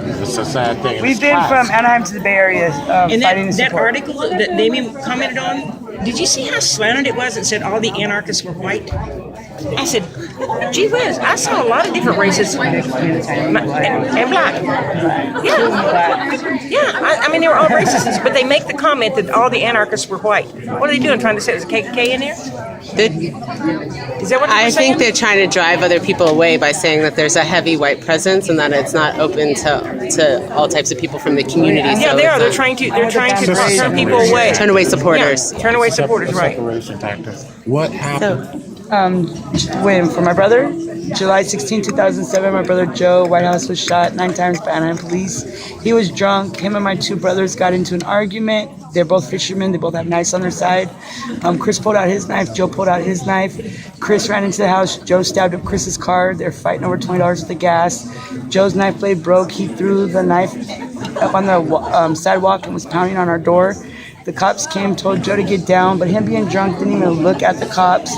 It's a sad thing. We've been from Anaheim to the Bay Area And fighting to that support. article that Damien commented on, did you see how slanted it was? It said all the anarchists were white. I said, gee whiz, I saw a lot of different races and black. Yeah, I mean, they were all racists, but they make the comment that all the anarchists were white. What are they doing, trying to say there's a KKK in there? Is that what I they're saying? think they're trying to drive other people away by saying that there's a heavy white presence and that it's not open to all types of people from the community. Yeah, so they are. it's They're not- trying to turn people away. Turn away supporters. Yeah, turn away supporters, right. Separation tactic. What happened? When for my brother, July 16, 2007, my brother Joe, White House, was shot 9 times by Anaheim police. He was drunk. Him and my 2 brothers got into an argument. They're both fishermen. They both have knives on their side. Chris pulled out his knife. Joe pulled out his knife. Chris ran into the house. Joe stabbed up Chris's car. They're fighting over $20 worth of gas. Joe's knife blade broke. He threw the knife up on the sidewalk and was pounding on our door. The cops came, told Joe to get down, but him being drunk didn't even look at the cops.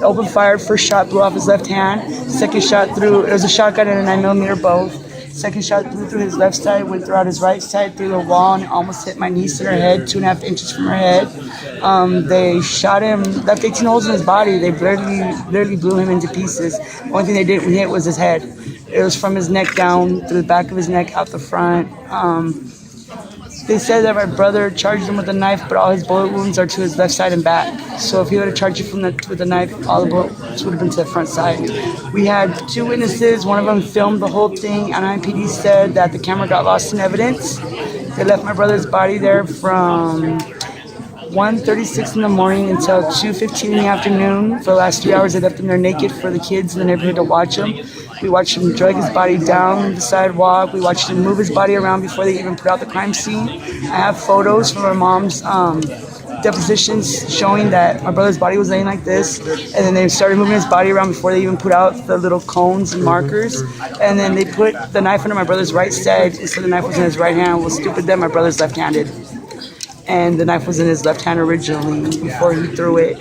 Opened fire. First shot blew off his left hand. Second shot through, it was a shotgun and a 9mm both. Second shot through his left side, went throughout his right side through the wall and almost hit my niece in her head, 2.5 inches from her head. They shot him, left 18 holes in his body. They literally blew him into pieces. The only thing they didn't hit was his head. It was from his neck down, through the back of his neck, out the front. They said that my brother charged him with a knife, but all his bullet wounds are to his left side and back. So if he would have charged you with a knife, all the bullets would have been to the front side. We had 2 witnesses. One of them filmed the whole thing. Anaheim PD said that the camera got lost in evidence. They left my brother's body there from 1:36 in the morning until 2:15 in the afternoon. For the last 3 hours, they left him there naked for the kids in the neighborhood to watch him. We watched him drag his body down the sidewalk. We watched him move his body around before they even put out the crime scene. I have photos from my mom's depositions showing that my brother's body was laying like this, and then they started moving his body around before they even put out the little cones and markers. And then they put the knife under my brother's right side, so the knife was in his right hand. Well, stupid them, my brother's left-handed. And the knife was in his left hand originally before he threw it.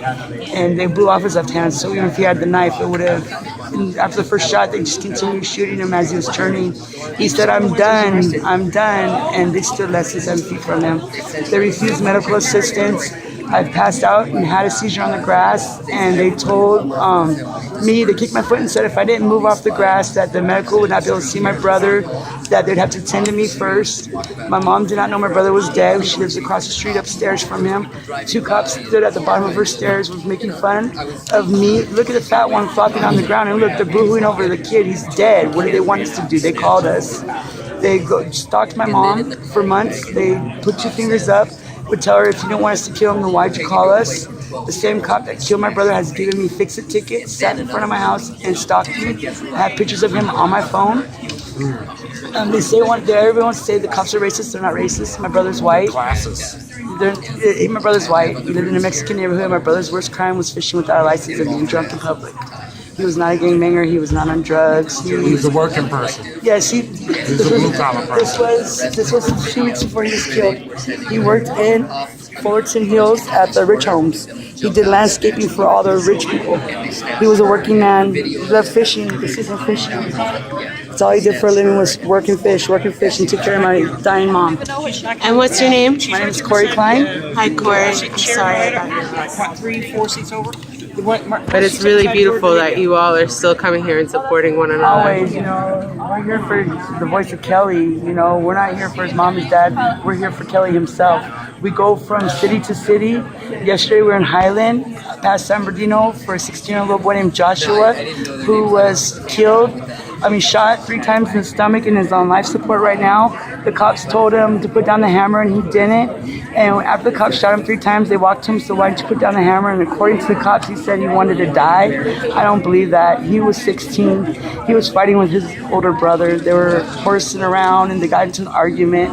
And they blew off his left hand, so even if he had the knife, it would have, after the first shot, they just continued shooting him as he was turning. He said, I'm done, and they stood less than 7 feet from him. They refused medical assistance. I passed out and had a seizure on the grass, and they told me, they kicked my foot and said if I didn't move off the grass that the medical would not be able to see my brother, that they'd have to tend to me first. My mom did not know my brother was dead. She lives across the street upstairs from him. 2 cops stood at the bottom of her stairs, was making fun of me. Look at the fat one flopping on the ground, and look, they're boohooing over the kid. He's dead. What do they want us to do? They called us. They stalked my mom for months. They put 2 fingers up, would tell her, if you don't want us to kill him, then why'd you call us? The same cop that killed my brother has given me fix-it tickets, sat in front of my house and stalked me. I have pictures of him on my phone. They say everyone wants to say the cops are racist. They're not racist. My brother's white. My brother's white. He lived in a Mexican neighborhood. My brother's worst crime was fishing without a license and being drunk in public. He was not a gangbanger. He was not on drugs. He was a working person. Yes, He was a blue-collar person. This was 2 weeks before he was killed. He worked in Fullerton Hills at the rich homes. He did landscaping for all the rich people. He was a working man. He loved fishing. This isn't fishing. That's all he did for a living, was working fish, and took care of my dying mom. And what's your name? My name is Corey Klein. Hi, Corey. I'm sorry about Like 3, 4 seats over. But it's really beautiful that you all are still coming here and supporting one another. Always, we're here for the voice of Kelly. We're not here for his mom and dad. We're here for Kelly himself. We go from city to city. Yesterday we were in Highland, past San Bernardino, for a 16-year-old little boy named Joshua, who was shot 3 times in the stomach and is on life support right now. The cops told him to put down the hammer and he didn't. And after the cops shot him 3 times, they walked to him, so why didn't you put down the hammer? And according to the cops, he said he wanted to die. I don't believe that. He was 16. He was fighting with his older brother. They were horsing around and they got into an argument.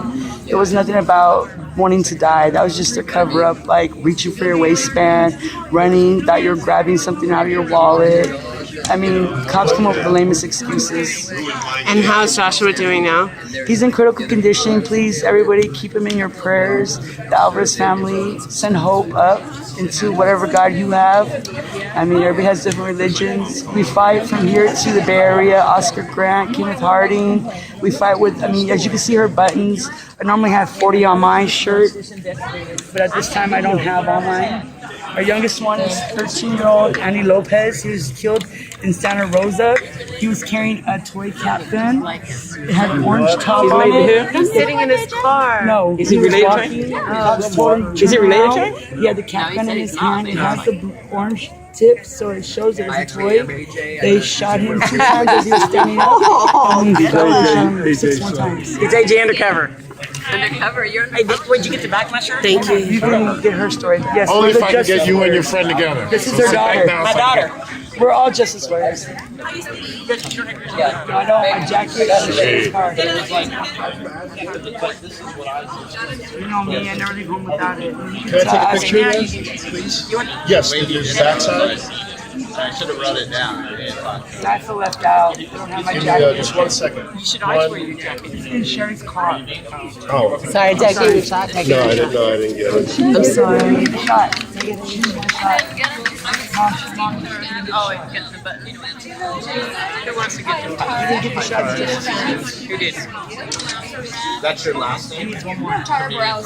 It was nothing about wanting to die. That was just a cover up, like reaching for your waistband, running, thought you were grabbing something out of your wallet. Cops come up with the lamest excuses. And how's Joshua doing now? He's in critical condition. Please, everybody, keep him in your prayers. The Alvarez family, send hope up. into whatever God you have. I mean, everybody has different religions. We fight from here to the Bay Area, Oscar Grant, Kenneth Harding. We fight with, I mean, as you can see her buttons, I normally have 40 on my shirt, but at this time I don't have on mine. Our youngest one is 13-year-old Andy Lopez. He was killed in Santa Rosa. He was carrying a toy cap gun. It had an orange top on it. He's sitting in his car. No. Is he was related to walking. him? Cops told him, Is he "Turn related to around." him? He had the cap gun in his hand. It has the orange tip, so it shows it as a toy. They shot him 2 times as he was standing up. And they shot him 6 more times. It's AJ Undercover. Undercover, you're Hey, where'd you get the back of my shirt? Thank you. You can get her story. Yes, Only we're if the I can get justice you and your warriors. friend together. This is So her sit back daughter. down My so I can- daughter. We're all justice warriors. I know my jacket and his car. You know me, I never leave home without it. Can I take a picture, please? Yes, is that side? I should have wrote it down. I feel left out. I don't have my Yeah, jacket. just 1 second. You should always wear your jacket. It's in Sherry's car. Oh, okay. Sorry, Jackie, we shot. No, I didn't get it. I'm sorry. Take a shot. Take it. She's gonna shot. Mom. oh, it gets the button. Who wants to get the You didn't get the shot. Who did? That's your last name? You want me to turn around?